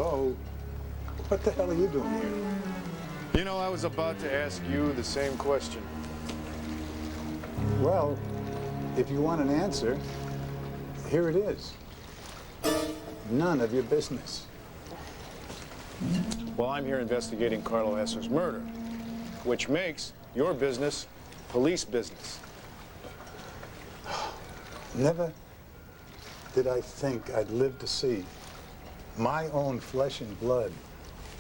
Bo, what the hell are you doing here? You know, I was about to ask you the same question. Well, if you want an answer, here it is. None of your business. Well, I'm here investigating Carlo Hesser's murder, which makes your business police business. Never did I think I'd live to see my own flesh and blood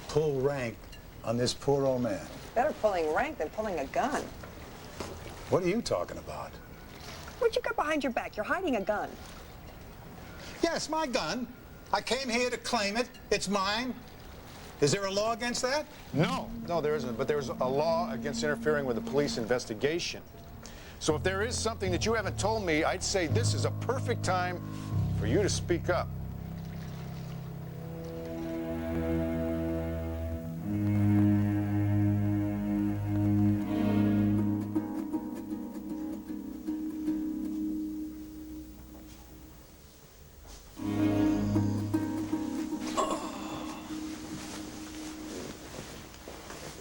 pull rank on this poor old man. Better pulling rank than pulling a gun. What are you talking about? What'd you got behind your back? You're hiding a gun. Yes, my gun. I came here to claim it. It's mine. Is there a law against that? No, there isn't, but there's a law against interfering with a police investigation. So if there is something that you haven't told me, I'd say this is a perfect time for you to speak up.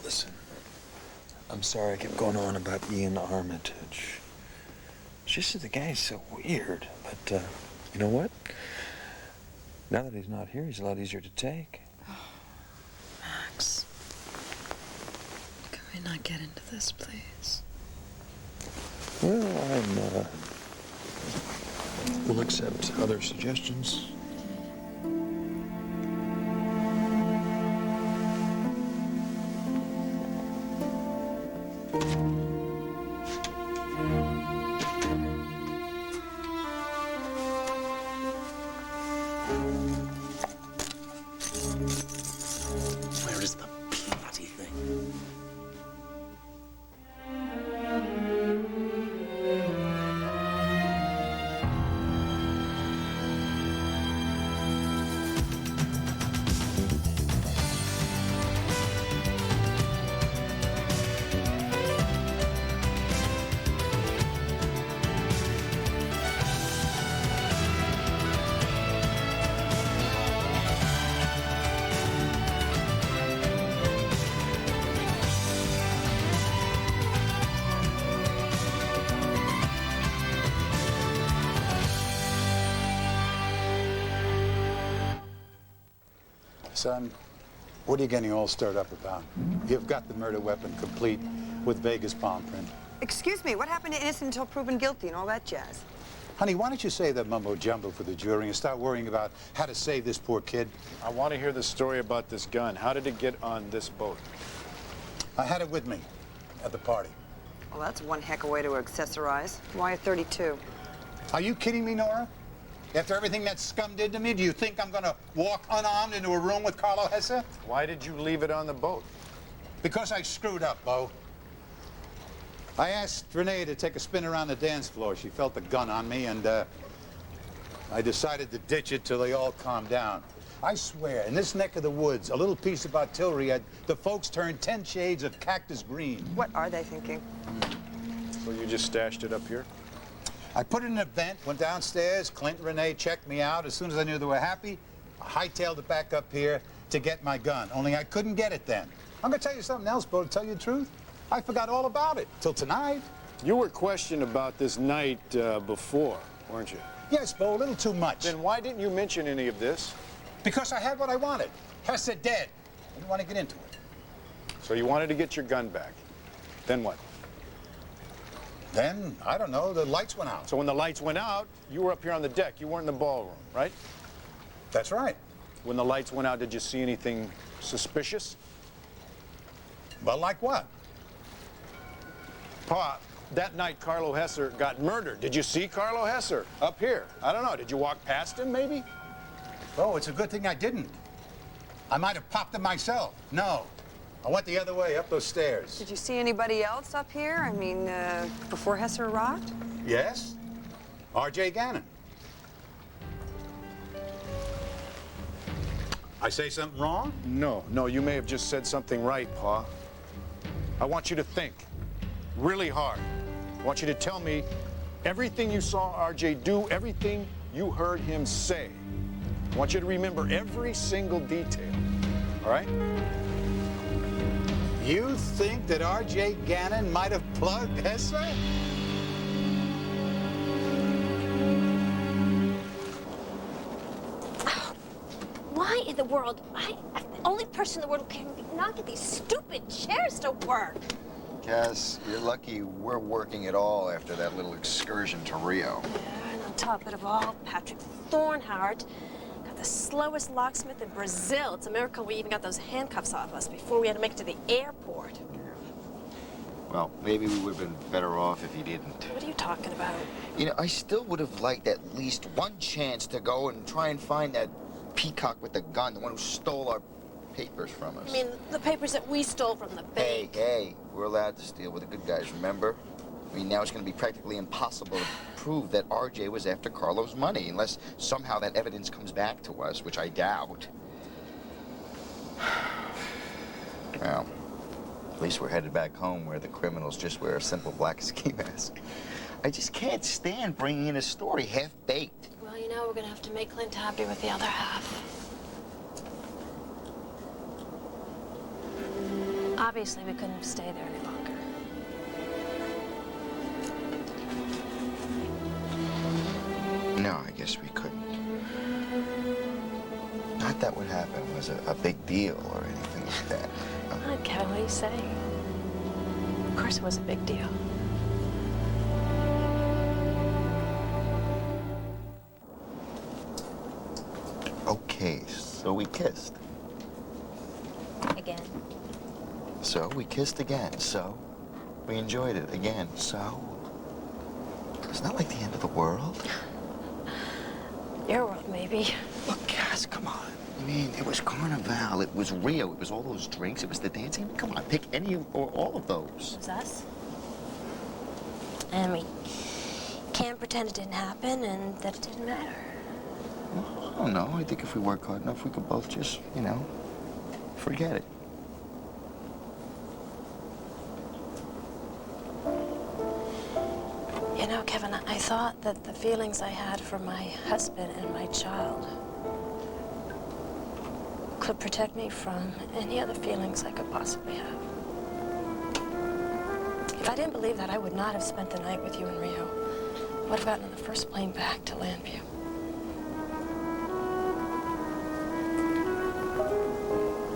Listen, I'm sorry I kept going on about Ian Armitage. It's just that the guy's so weird, but you know what? Now that he's not here, he's a lot easier to take. Max, can we not get into this, please? Well, we'll accept other suggestions. Where is the bloody thing? Son, what are you getting all stirred up about? You've got the murder weapon complete with Vega's palm print. Excuse me, what happened to innocent until proven guilty and all that jazz? Honey, why don't you say that mumbo jumbo for the jury and start worrying about how to save this poor kid? I want to hear the story about this gun. How did it get on this boat? I had it with me at the party. Well, that's one heck of a way to accessorize. Why a 32? Are you kidding me, Nora? After everything that scum did to me, do you think I'm gonna walk unarmed into a room with Carlo Hesser? Why did you leave it on the boat? Because I screwed up, Bo. I asked Renee to take a spin around the dance floor. She felt the gun on me, and I decided to ditch it till they all calmed down. I swear, in this neck of the woods, a little piece of artillery, the folks turned 10 shades of cactus green. What are they thinking? So you just stashed it up here? I put it in a vent, went downstairs. Clint and Renee checked me out. As soon as I knew they were happy, I hightailed it back up here to get my gun. Only I couldn't get it then. I'm gonna tell you something else, Bo, to tell you the truth. I forgot all about it till tonight. You were questioned about this night before, weren't you? Yes, Bo, a little too much. Then why didn't you mention any of this? Because I had what I wanted. Hesser dead. I didn't want to get into it. So you wanted to get your gun back. Then what? Then, I don't know, the lights went out. So when the lights went out, you were up here on the deck. You weren't in the ballroom, right? That's right. When the lights went out, did you see anything suspicious? Well, like what? Pa, that night Carlo Hesser got murdered. Did you see Carlo Hesser up here? I don't know. Did you walk past him, maybe? Oh, it's a good thing I didn't. I might have popped him myself. No. I went the other way, up those stairs. Did you see anybody else up here? I mean, before Hesser arrived? Yes. R.J. Gannon. I say something wrong? No, you may have just said something right, Pa. I want you to think really hard. I want you to tell me everything you saw RJ do, everything you heard him say. I want you to remember every single detail, all right? You think that R.J. Gannon might have plugged Hesser? Why in the world? I'm the only person in the world who can not get these stupid chairs to work. Cass, you're lucky we're working at all after that little excursion to Rio. Yeah, and on top of it all, Patrick Thornhart got the slowest locksmith in Brazil. It's a miracle we even got those handcuffs off us before we had to make it to the airport. Well, maybe we would have been better off if he didn't. What are you talking about? You know, I still would have liked at least one chance to go and try and find that peacock with the gun, the one who stole our papers from us. I mean, the papers that we stole from the bank. Hey, we're allowed to steal with the good guys, remember? I mean, now it's going to be practically impossible to prove that RJ was after Carlo's money, unless somehow that evidence comes back to us, which I doubt. Well, at least we're headed back home where the criminals just wear a simple black ski mask. I just can't stand bringing in a story half-baked. Well, you know, we're going to have to make Clint happy with the other half. Obviously, we couldn't stay there any longer. No, I guess we couldn't. Not that what happened was a big deal or anything like that. Come on, Kevin, what do you say? Of course it was a big deal. Okay, so we kissed. Again. So we kissed again. So we enjoyed it again. So it's not like the end of the world. Your world, maybe. Look, Cass, come on. I mean, it was Carnival, it was Rio, it was all those drinks, it was the dancing. Come on, pick any or all of those. It was us. And we can't pretend it didn't happen and that it didn't matter. Well, I don't know. I think if we work hard enough, we could both just, you know, forget it. You know, Kevin, I thought that the feelings I had for my husband and my child could protect me from any other feelings I could possibly have. If I didn't believe that, I would not have spent the night with you in Rio. I would have gotten on the first plane back to Landview.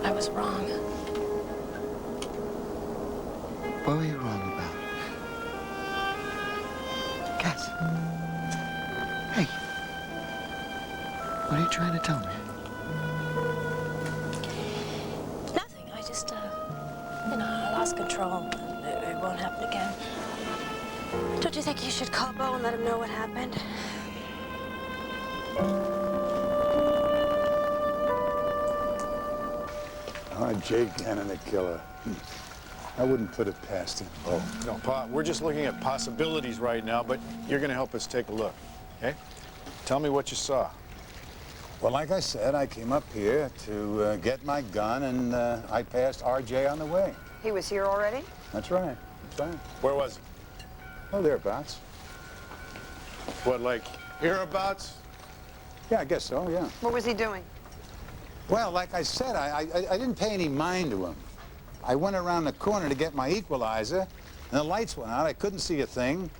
I was wrong. What were you wrong about? Cass. Hey. What are you trying to tell me? Nothing. I just, you know, I lost control. It won't happen again. Don't you think you should call Bo and let him know what happened? R.J. Gannon, the killer. I wouldn't put it past him. Oh, no, Pa, we're just looking at possibilities right now, but you're going to help us take a look, okay? Tell me what you saw. Well, like I said, I came up here to get my gun, and I passed R.J. on the way. He was here already? That's right. That's right. Where was he? Oh, thereabouts. What, like hereabouts? Yeah, I guess so, yeah. What was he doing? Well, like I said, I didn't pay any mind to him. I went around the corner to get my equalizer, and the lights went out. I couldn't see a thing.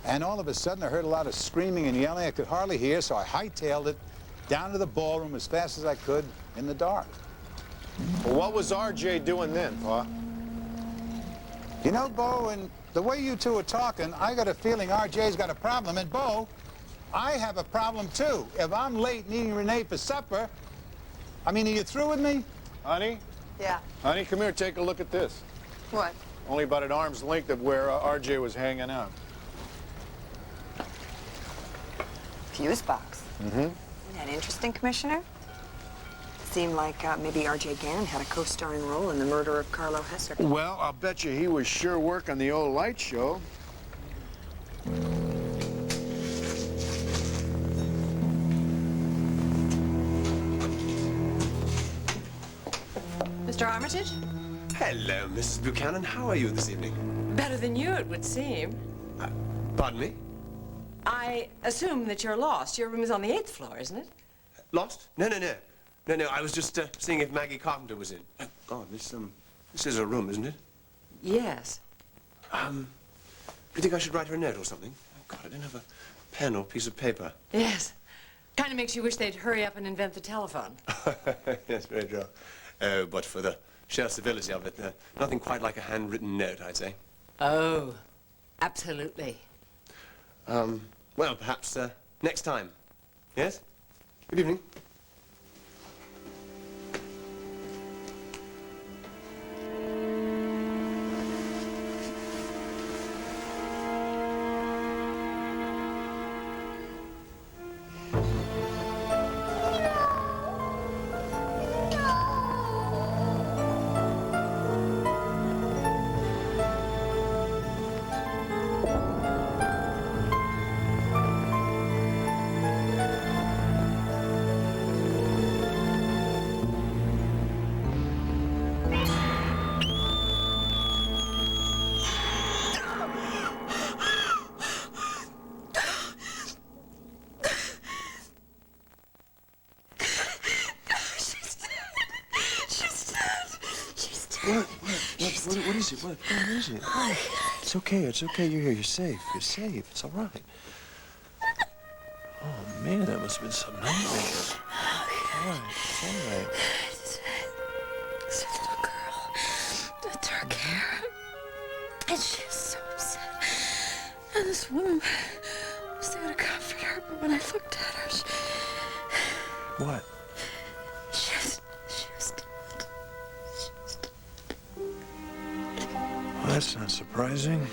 And all of a sudden, I heard a lot of screaming and yelling. I could hardly hear, so I hightailed it down to the ballroom as fast as I could in the dark. Well, what was RJ doing then, Pa? You know, Bo, and the way you two are talking, I got a feeling RJ's got a problem. And, Bo, I have a problem, too. If I'm late needing Renee for supper, I mean, are you through with me? Honey? Yeah. Honey, come here, take a look at this. What? Only about an arm's length of where RJ was hanging out. Fuse box. Mm-hmm. Isn't that interesting, Commissioner? Seemed like maybe R.J. Gannon had a co-starring role in the murder of Carlo Hesser. Well, I'll bet you he was sure working the old light show. Mr. Armitage? Hello, Mrs. Buchanan. How are you this evening? Better than you, it would seem. Pardon me? I assume that you're lost. Your room is on the 8th floor, isn't it? Lost? No, no, no. No, no, I was just seeing if Maggie Carpenter was in. Oh, God, this is her room, isn't it? Yes. Do you think I should write her a note or something? Oh, God, I don't have a pen or piece of paper. Yes. Kind of makes you wish they'd hurry up and invent the telephone. Yes, very true. But for the sheer civility of it, nothing quite like a handwritten note, I'd say. Oh, absolutely. Well, perhaps next time. Yes? Good evening. What is it? What is it? It's okay. It's okay. You're here. You're safe. You're safe. It's all right. Oh, man, that must have been some nightmare. All right. It's all right. It's a little girl with dark hair. And she was so upset. And this woman was there to comfort her, but when I looked at her, What? she was dead. Well, that's not surprising.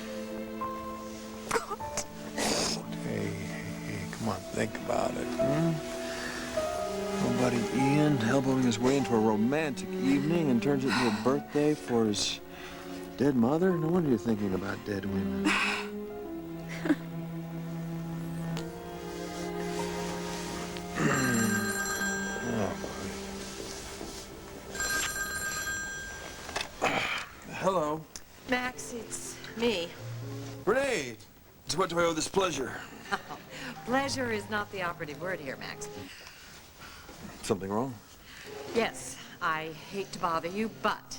Hey, come on, think about it. Nobody Ian elbowing his way into a romantic evening and turns it into a birthday for his dead mother? No wonder you're thinking about dead women. Hello. Max, it's me. Renee, to what do I owe this pleasure? Pleasure is not the operative word here, Max. Something wrong? Yes, I hate to bother you, but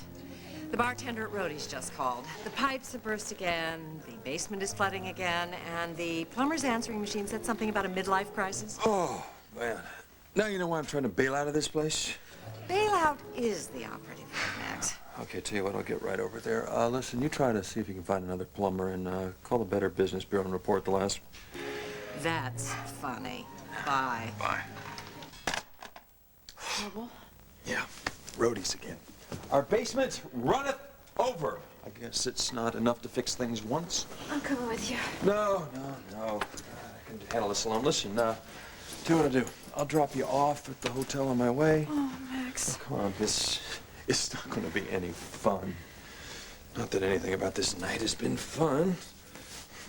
the bartender at Rhodey's just called. The pipes have burst again, the basement is flooding again, and the plumber's answering machine said something about a midlife crisis. Oh, man. Now you know why I'm trying to bail out of this place? Bailout is the operative word, Max. Okay, tell you what, I'll get right over there. Listen, you try to see if you can find another plumber and call the Better Business Bureau and report the last. That's funny. Bye. Bye. Trouble? Yeah, roadies again. Our basement runneth over. I guess it's not enough to fix things once. I'm coming with you. No. I can handle this alone. Listen, do what I do. I'll drop you off at the hotel on my way. Oh, Max. Come on, it's not going to be any fun. Not that anything about this night has been fun.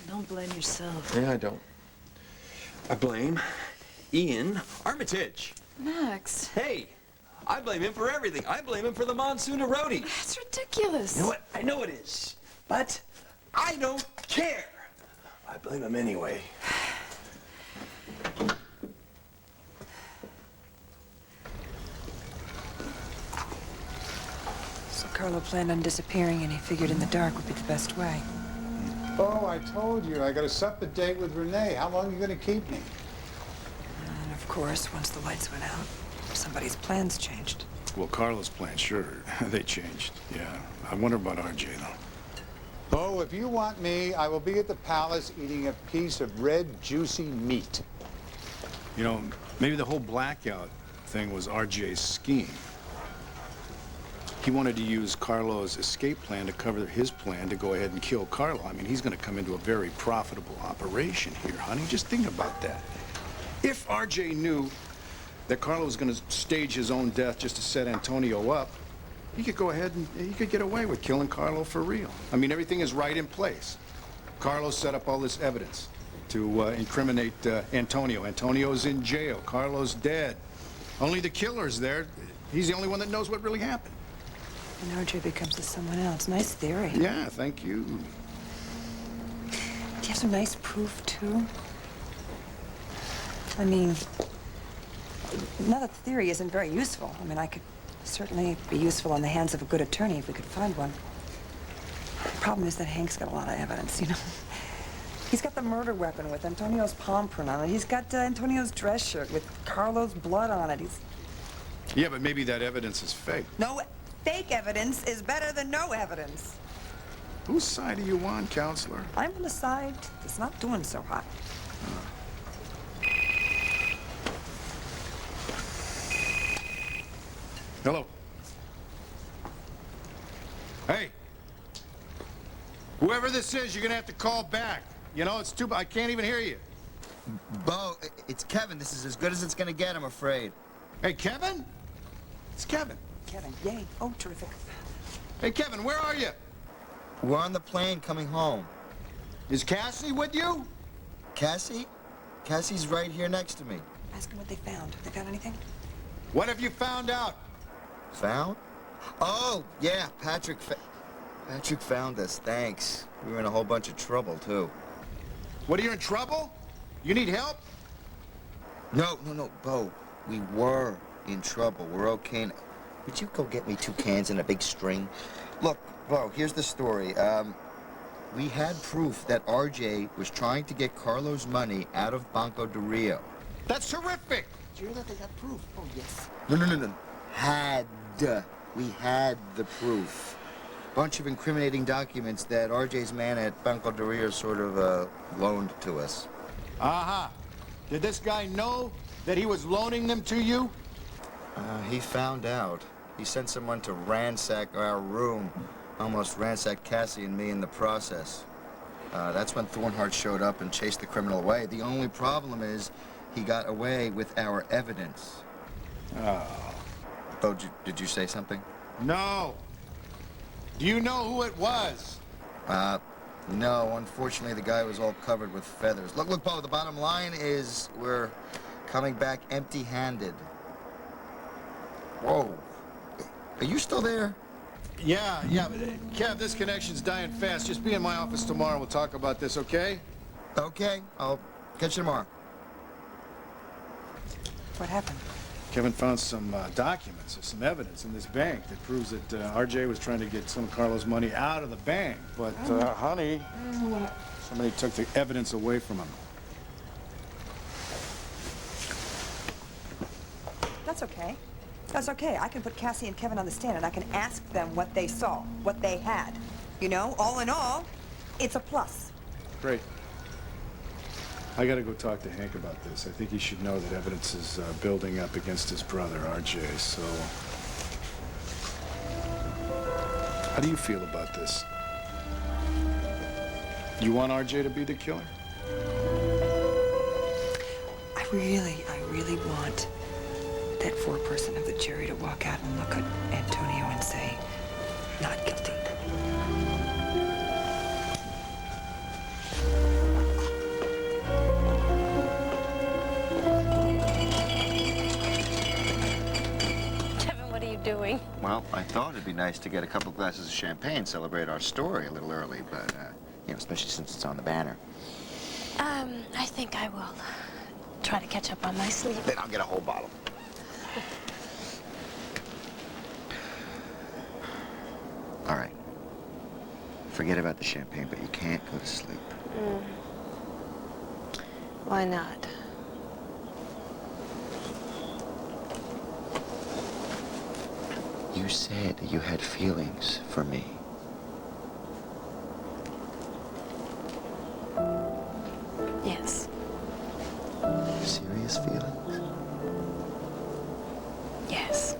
Don't blame yourself. Yeah, I don't. I blame Ian Armitage. Max. Hey, I blame him for everything. I blame him for the monsoon of roadies. That's ridiculous. You know what? I know it is, but I don't care. I blame him anyway. So Carlo planned on disappearing, and he figured in the dark would be the best way. Oh, I told you. I got a supper date with Renee. How long are you going to keep me? And of course, once the lights went out, somebody's plans changed. Well, Carlos' plans, sure, they changed. Yeah. I wonder about RJ, though. Oh, if you want me, I will be at the palace eating a piece of red, juicy meat. You know, maybe the whole blackout thing was RJ's scheme. He wanted to use Carlo's escape plan to cover his plan to go ahead and kill Carlo. I mean, he's going to come into a very profitable operation here, honey. Just think about that. If RJ knew that Carlo was going to stage his own death just to set Antonio up, he could go ahead and he could get away with killing Carlo for real. I mean, everything is right in place. Carlo set up all this evidence to incriminate Antonio. Antonio's in jail. Carlo's dead. Only the killer's there. He's the only one that knows what really happened. And RJ becomes to someone else. Nice theory. Yeah, thank you. Do you have some nice proof, too? I mean, Not that the theory isn't very useful. I mean, I could certainly be useful in the hands of a good attorney if we could find one. The problem is that Hank's got a lot of evidence, you know. He's got the murder weapon with Antonio's palm print on it. He's got Antonio's dress shirt with Carlo's blood on it. Yeah, but maybe that evidence is fake. No, fake evidence is better than no evidence. Whose side are you on, counselor? I'm on the side that's not doing so hot. Hello. Hey. Whoever this is, you're gonna have to call back. You know, it's too... I can't even hear you. Bo, it's Kevin. This is as good as it's gonna get, I'm afraid. Hey, Kevin? It's Kevin. Kevin, yay. Oh, terrific. Hey, Kevin, where are you? We're on the plane coming home. Is Cassie with you? Cassie? Cassie's right here next to me. Ask them what they found. They found anything? What have you found out? Found? Oh, yeah, Patrick found us, thanks. We were in a whole bunch of trouble, too. What, are you in trouble? You need help? No, Bo. We were in trouble. We're okay now. Would you go get me 2 cans and a big string? Look, Bo, here's the story. We had proof that RJ was trying to get Carlo's money out of Banco de Rio. That's terrific! Did you hear that they got proof? Oh, yes. No. Had. We had the proof. Bunch of incriminating documents that RJ's man at Banco de Rio sort of, loaned to us. Uh-huh. Did this guy know that he was loaning them to you? He found out. He sent someone to ransack our room. Almost ransacked Cassie and me in the process. That's when Thornhart showed up and chased the criminal away. The only problem is he got away with our evidence. Oh. Bo, did you say something? No. Do you know who it was? No. Unfortunately, the guy was all covered with feathers. Look, Bo, the bottom line is we're coming back empty-handed. Whoa. Are you still there? Yeah, but, Kev, this connection's dying fast. Just be in my office tomorrow and we'll talk about this, okay? Okay. I'll catch you tomorrow. What happened? Kevin found some documents or some evidence in this bank that proves that RJ was trying to get some of Carlo's money out of the bank. But, honey, somebody took the evidence away from him. That's okay. That's okay. I can put Cassie and Kevin on the stand and I can ask them what they saw, what they had. You know, all in all, it's a plus. Great. I gotta go talk to Hank about this. I think he should know that evidence is building up against his brother, RJ, so... How do you feel about this? You want RJ to be the killer? I really want that foreperson of the jury to walk out and look at Antonio and say, not guilty. Kevin, what are you doing? Well, I thought it'd be nice to get a couple glasses of champagne, celebrate our story a little early, but, you know, especially since it's on the banner. I think I will try to catch up on my sleep. Then I'll get a whole bottle. All right. Forget about the champagne, but you can't go to sleep. Why not? You said you had feelings for me. Yes. Serious feelings? Yes.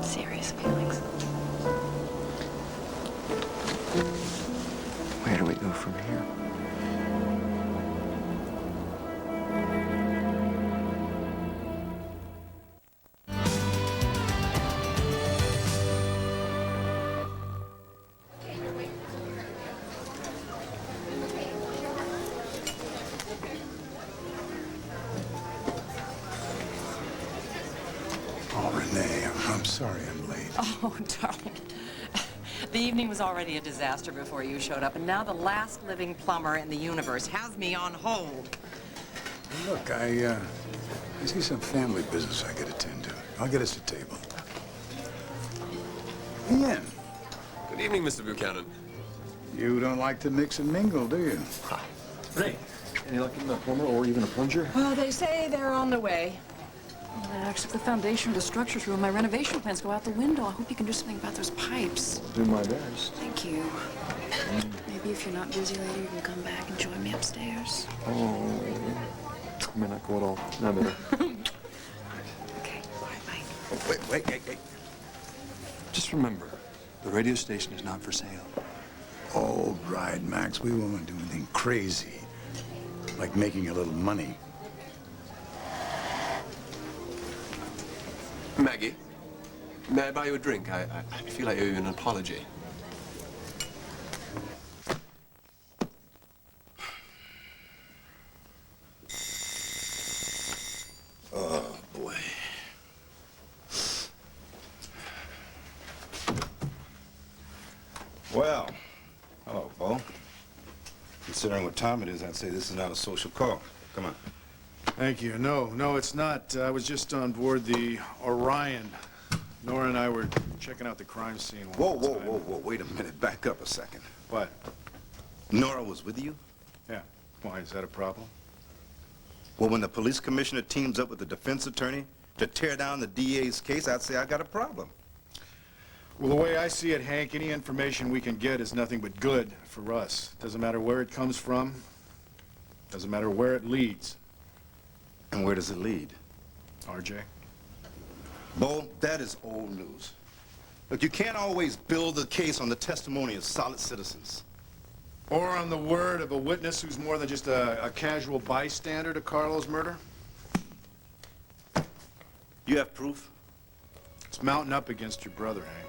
Serious feelings. Where do we go from here? Oh, Renee, I'm sorry I'm late. Oh, darling. The evening was already a disaster before you showed up, and now the last living plumber in the universe has me on hold. Look, I see some family business I gotta attend to. I'll get us a table. Ian, Good evening, Mr. Buchanan. you don't like to mix and mingle, do you? Ray, any luck in the plumber or even a plunger? Well, they say they're on the way. Well, actually, the foundation of the structure's ruined. My renovation plans go out the window. I hope you can do something about those pipes. I'll do my best. Thank you. Maybe if you're not busy later, you can come back and join me upstairs. Oh, I may not go at all. No, better. Okay, bye. Oh, wait. Just remember, the radio station is not for sale. All right, Max, we won't do anything crazy, like making a little money. Maggie, may I buy you a drink? I feel I owe you an apology. Oh, boy. Well, hello, Bo. Considering what time it is, I'd say this is not a social call. Come on. Thank you. No, it's not. I was just on board the Orion. Nora and I were checking out the crime scene. Whoa. Wait a minute. Back up a second. What? Nora was with you? Yeah. Why, is that a problem? Well, when the police commissioner teams up with the defense attorney to tear down the DA's case, I'd say I got a problem. Well, the way I see it, Hank, any information we can get is nothing but good for us. Doesn't matter where it comes from. Doesn't matter where it leads. And where does it lead? RJ? Bo, that is old news. Look, you can't always build a case on the testimony of solid citizens. Or on the word of a witness who's more than just a casual bystander to Carlo's murder? You have proof? It's mounting up against your brother, Hank.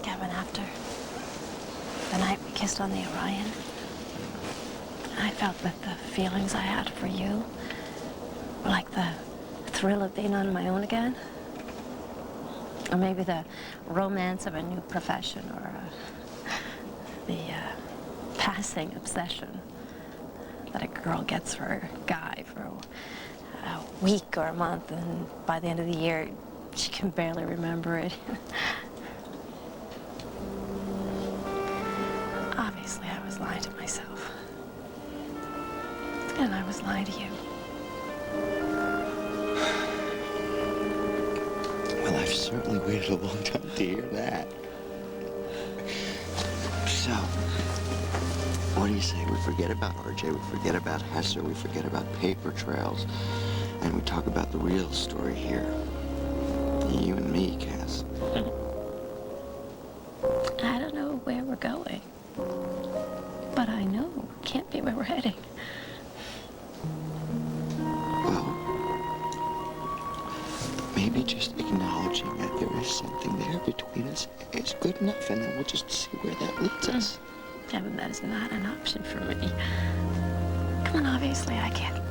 Kevin, after the night we kissed on the Orion, I felt that the feelings I had for you were like the thrill of being on my own again. Or maybe the romance of a new profession, or the passing obsession that a girl gets for a guy for a week or a month, and by the end of the year, she can barely remember it. Obviously, I was lying to myself. And I was lying to you. Well, I've certainly waited a long time to hear that. So, what do you say? We forget about RJ, we forget about Hesser, we forget about paper trails, and we talk about the real story here. You and me, Cass. I don't know where we're going, but I know it can't be where we're heading. Well, maybe just acknowledging that there is something there between us is good enough, and then we'll just see where that leads us. Kevin, that is not an option for me. Come on, obviously I can't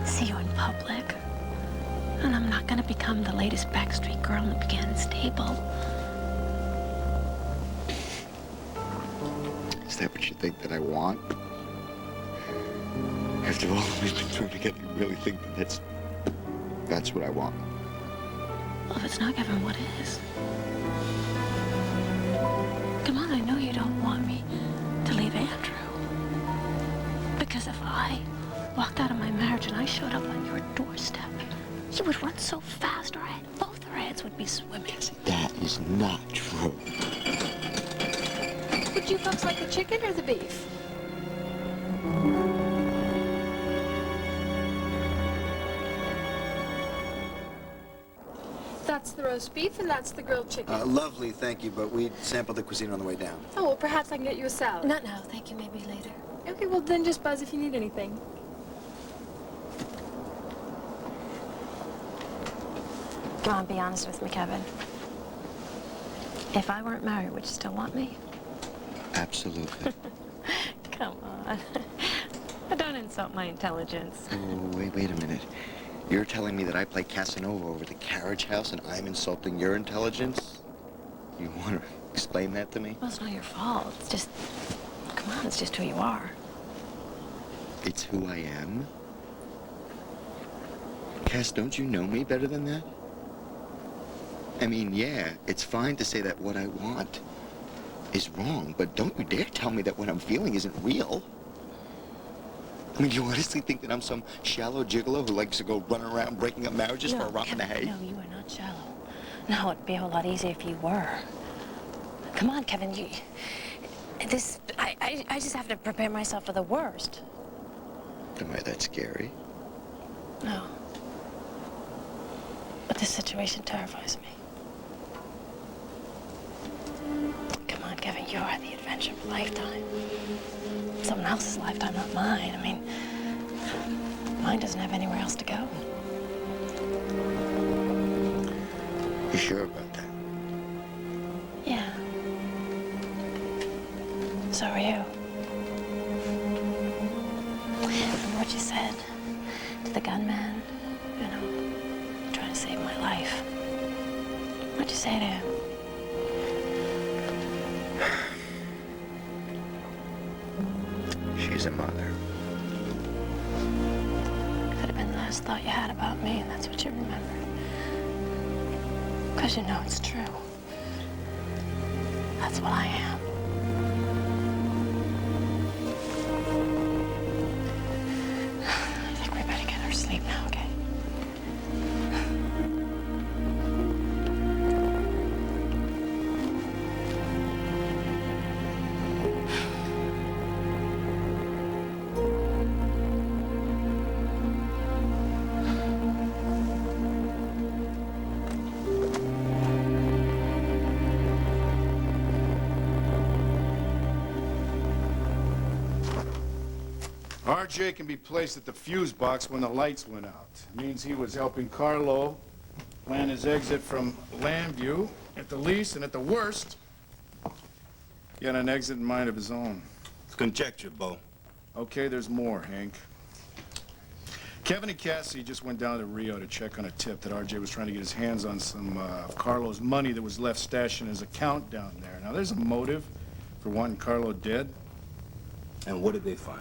see you in public. And I'm not gonna become the latest backstreet girl in the Buchanan's stable. Is that what you think that I want? After all we've been through together, you really think that that's what I want? Well, if it's not Kevin, what is? Come on, I know you don't want me to leave Andrew. Because if I walked out of my marriage and I showed up on your doorstep, you would run so fast both our heads would be swimming. That is not true. Would you folks like the chicken or the beef? That's the roast beef and that's the grilled chicken. Lovely, thank you, but we sampled the cuisine on the way down. Oh, well, perhaps I can get you a salad. Not now, thank you, maybe later. Okay, well, then just buzz if you need anything. Come on, be honest with me, Kevin. If I weren't married, would you still want me? Absolutely. Come on. Don't insult my intelligence. Oh, wait a minute. You're telling me that I play Casanova over the carriage house and I'm insulting your intelligence? You want to explain that to me? Well, it's not your fault. It's just, come on, it's just who you are. It's who I am? Cass, don't you know me better than that? I mean, yeah, it's fine to say that what I want is wrong, but don't you dare tell me that what I'm feeling isn't real. I mean, do you honestly think that I'm some shallow gigolo who likes to go running around breaking up marriages for a romp in the hay? No, you are not shallow. No, it'd be a whole lot easier if you were. Come on, Kevin, I just have to prepare myself for the worst. Am I that scary? No. But this situation terrifies me. Come on, Kevin, you are the adventure of a lifetime. Someone else's lifetime, not mine. I mean, mine doesn't have anywhere else to go. You sure about that? Yeah. So are you. Remember what you said to the gunman? You know, trying to save my life. What'd you say to him? She's a mother. Could have been the last thought you had about me, and that's what you remember. Because you know it's true. That's what I am. I think we better get our sleep now, okay? RJ can be placed at the fuse box when the lights went out. It means he was helping Carlo plan his exit from Landview at the least, and at the worst, he had an exit in mind of his own. It's conjecture, Bo. Okay, there's more, Hank. Kevin and Cassie just went down to Rio to check on a tip that RJ was trying to get his hands on some of Carlo's money that was left stashed in his account down there. Now, there's a motive for wanting Carlo dead. And what did they find?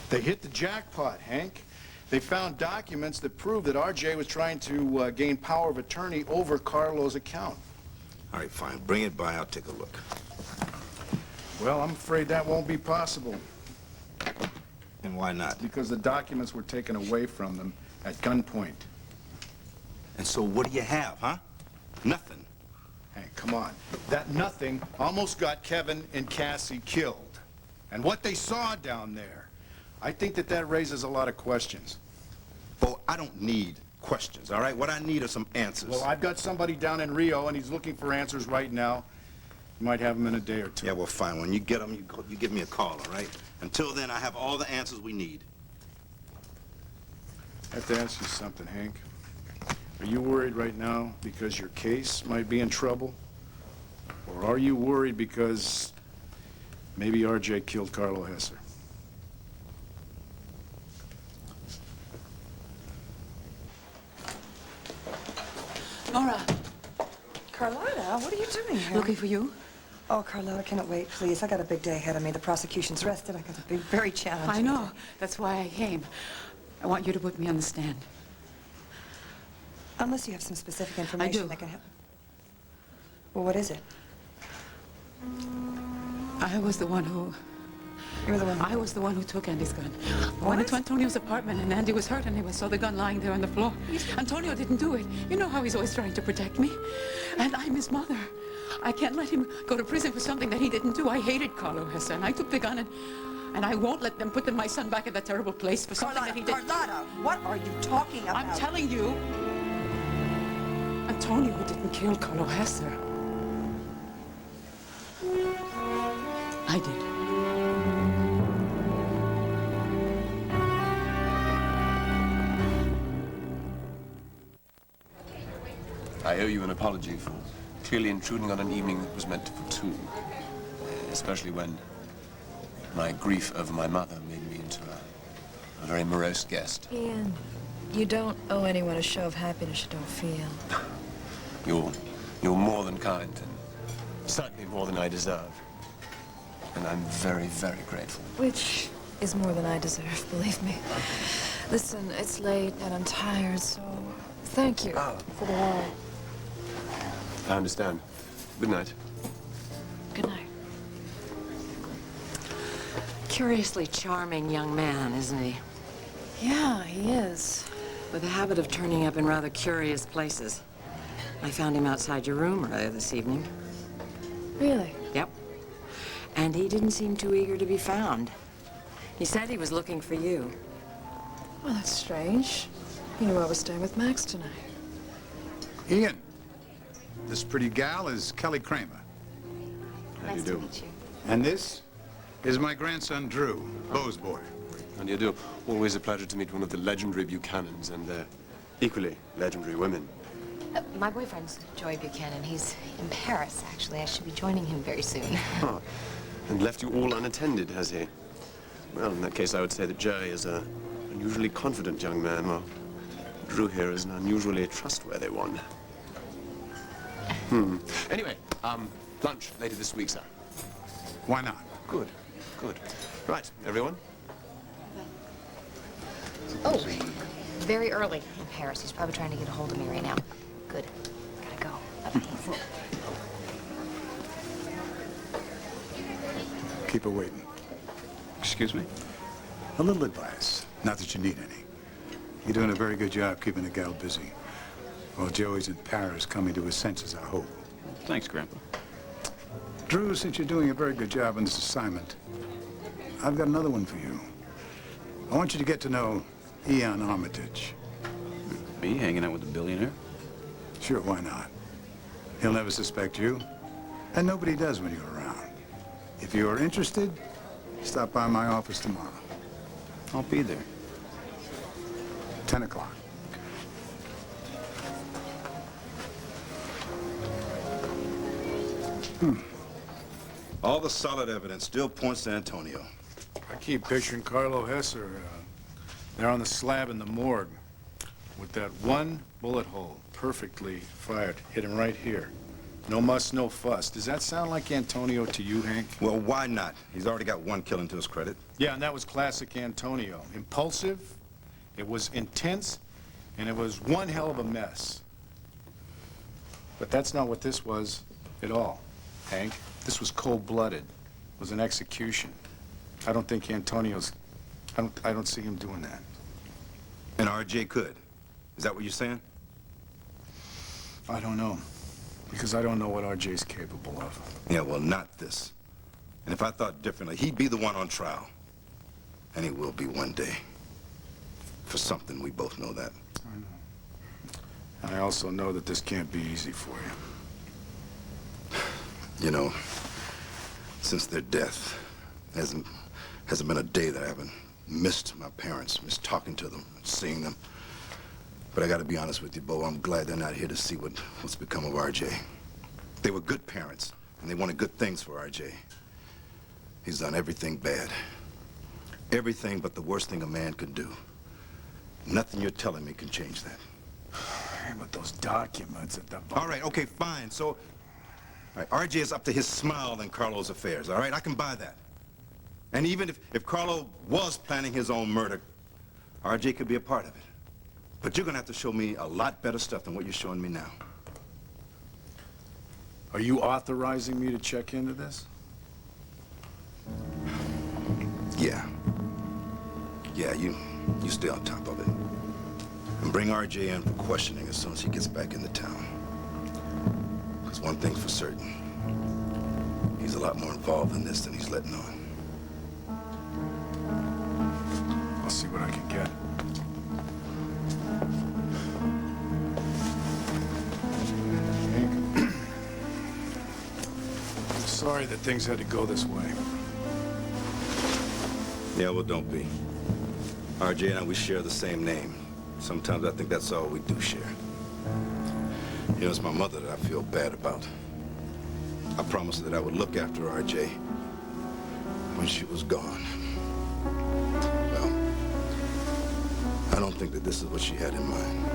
They hit the jackpot, Hank. They found documents that prove that RJ was trying to gain power of attorney over Carlo's account. All right, fine. Bring it by. I'll take a look. Well, I'm afraid that won't be possible. And why not? Because the documents were taken away from them at gunpoint. And so what do you have, huh? Nothing. Hank, come on. That nothing almost got Kevin and Cassie killed. And what they saw down there, I think that raises a lot of questions. Bo, I don't need questions, all right? What I need are some answers. Well, I've got somebody down in Rio, and he's looking for answers right now. You might have them in a day or two. Yeah, well, fine. When you get them, you give me a call, all right? Until then, I have all the answers we need. I have to ask you something, Hank. Are you worried right now because your case might be in trouble? Or are you worried because maybe RJ killed Carlo Hesser? Nora, Carlotta, what are you doing here? looking for you. Oh, Carlotta, can it wait, please? I got a big day ahead of me. The prosecution's rested. I got a big, very challenging I know. That's why I came. I want you to put me on the stand. Unless you have some specific information do. that can help. Well, what is it? I was the one who... You're the one who... I was the one who took Andy's gun. I What? went into Antonio's apartment, and Andy was hurt, and I saw the gun lying there on the floor. Antonio didn't do it. You know how he's always trying to protect me. And I'm his mother. I can't let him go to prison for something that he didn't do. I hated Carlo Hesser, and I took the gun, and I won't let them put my son back in that terrible place for something that he did. Carlotta, what are you talking about? I'm telling you, Antonio didn't kill Carlo Hesser. I did. I owe you an apology for clearly intruding on an evening that was meant for two, especially when my grief over my mother made me into a very morose guest. Ian, you don't owe anyone a show of happiness you don't feel. You're more than kind, and certainly more than I deserve. And I'm very, very grateful. Which is more than I deserve, believe me. Listen, it's late and I'm tired, so thank you for the wine. I understand. Good night. Good night. Curiously charming young man, isn't he? Yeah, he is. With a habit of turning up in rather curious places. I found him outside your room earlier this evening. Really? Yep. And he didn't seem too eager to be found. He said he was looking for you. Well, that's strange. You knew I was staying with Max tonight. Ian, this pretty gal is Kelly Kramer. How do you Nice do? to meet you. And this is my grandson, Drew, Beau's boy. And you do. Always a pleasure to meet one of the legendary Buchanans and their equally legendary women. My boyfriend's Joey Buchanan. He's in Paris, actually. I should be joining him very soon. Huh. And left you all unattended, has he? Well, in that case, I would say that Joey is an unusually confident young man, while Drew here is an unusually trustworthy one. Anyway, lunch later this week, sir. Why not? Good, good. Right, everyone. Oh, very early in Paris. He's probably trying to get a hold of me right now. Good. Gotta go. Bye-bye. Keep her waiting. Excuse me? A little advice. Not that you need any. You're doing a very good job keeping the gal busy. While Joey's in Paris coming to his senses, I hope. Thanks, Grandpa. Drew, since you're doing a very good job on this assignment, I've got another one for you. I want you to get to know Ian Armitage. Me hanging out with a billionaire? Sure, why not? He'll never suspect you, and nobody does when you're around. If you're interested, stop by my office tomorrow. I'll be there. 10 o'clock. All the solid evidence still points to Antonio. I keep picturing Carlo Hesser there on the slab in the morgue with that one bullet hole perfectly fired. Hit him right here. No muss, no fuss. Does that sound like Antonio to you, Hank? Well, why not? He's already got one killing to his credit. Yeah, and that was classic Antonio. Impulsive, it was intense, and it was one hell of a mess. But that's not what this was at all, Hank. This was cold-blooded. It was an execution. I don't think Antonio's... I don't see him doing that. And RJ could. Is that what you're saying? I don't know. Because I don't know what RJ's capable of. Yeah, well, not this. And if I thought differently, he'd be the one on trial. And he will be one day. For something, we both know that. I know. And I also know that this can't be easy for you. You know, since their death, hasn't been a day that I haven't missed my parents, missed talking to them, seeing them. But I gotta be honest with you, Bo, I'm glad they're not here to see what's become of RJ. They were good parents, and they wanted good things for RJ. He's done everything bad. Everything but the worst thing a man could do. Nothing you're telling me can change that. Hey, but those documents at the... All right, okay, fine. So, all right, RJ is up to his smile in Carlo's affairs, all right? I can buy that. And even if Carlo was planning his own murder, RJ could be a part of it. But you're gonna have to show me a lot better stuff than what you're showing me now. Are you authorizing me to check into this? Yeah. Yeah, you stay on top of it. And bring RJ in for questioning as soon as he gets back into town. Because one thing's for certain. He's a lot more involved in this than he's letting on. I'll see what I can get. Hank, I'm sorry that things had to go this way. Yeah, well, don't be. RJ and I, we share the same name. Sometimes I think that's all we do share. You know, it's my mother that I feel bad about. I promised her that I would look after RJ when she was gone. Well, I don't think that this is what she had in mind.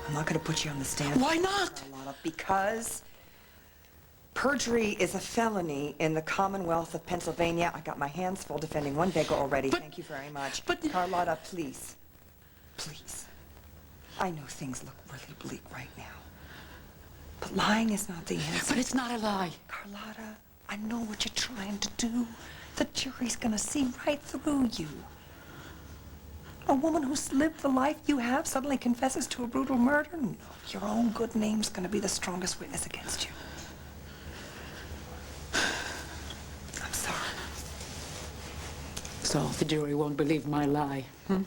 I'm not going to put you on the stand. Why not? Carlotta, because perjury is a felony in the Commonwealth of Pennsylvania. I got my hands full defending one beggar already. Thank you very much. But Carlotta, please. Please. I know things look really bleak right now. But lying is not the answer. But it's not a lie. Carlotta, I know what you're trying to do. The jury's gonna see right through you. A woman who's lived the life you have suddenly confesses to a brutal murder? No, your own good name's gonna be the strongest witness against you. I'm sorry. So the jury won't believe my lie, hmm?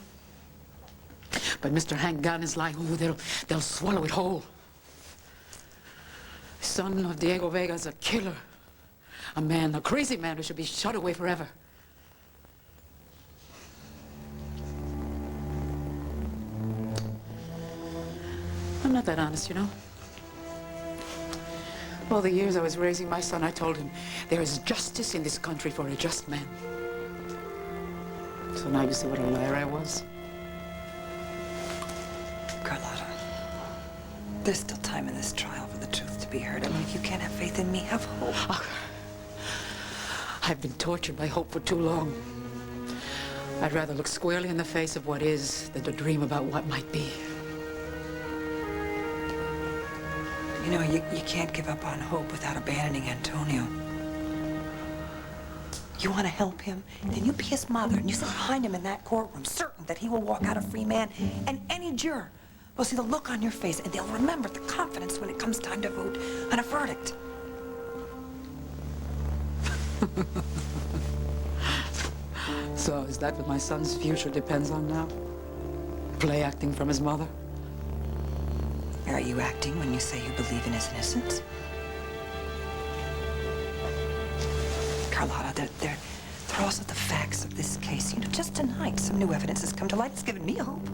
But Mr. Hank Gannon's lie, oh, they'll swallow it whole. Son of Diego Vega's a killer. A man, a crazy man who should be shut away forever. I'm not that honest, you know. All the years I was raising my son, I told him, there is justice in this country for a just man. So now you see what a liar I was. Carlotta, there's still time in this trial for the truth to be heard. I mean, if you can't have faith in me, have hope. Oh, I've been tortured by hope for too long. I'd rather look squarely in the face of what is than to dream about what might be. You know, you can't give up on hope without abandoning Antonio. You want to help him? Then you be his mother, and you sit behind him in that courtroom, certain that he will walk out a free man, and any juror will see the look on your face, and they'll remember the confidence when it comes time to vote on a verdict. So, is that what my son's future depends on now? Play acting from his mother? Are you acting when you say you believe in his innocence? Carlotta, they're also the facts of this case. You know, just tonight, some new evidence has come to light. It's given me hope.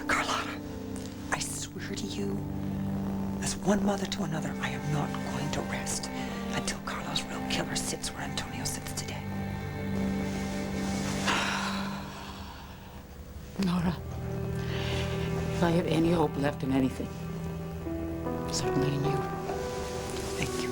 Carlotta, I swear to you, as one mother to another, I am not going to rest until Carlo's real killer sits where Antonio sits today. Nora, if I have any hope left in anything, certainly in you. Thank you.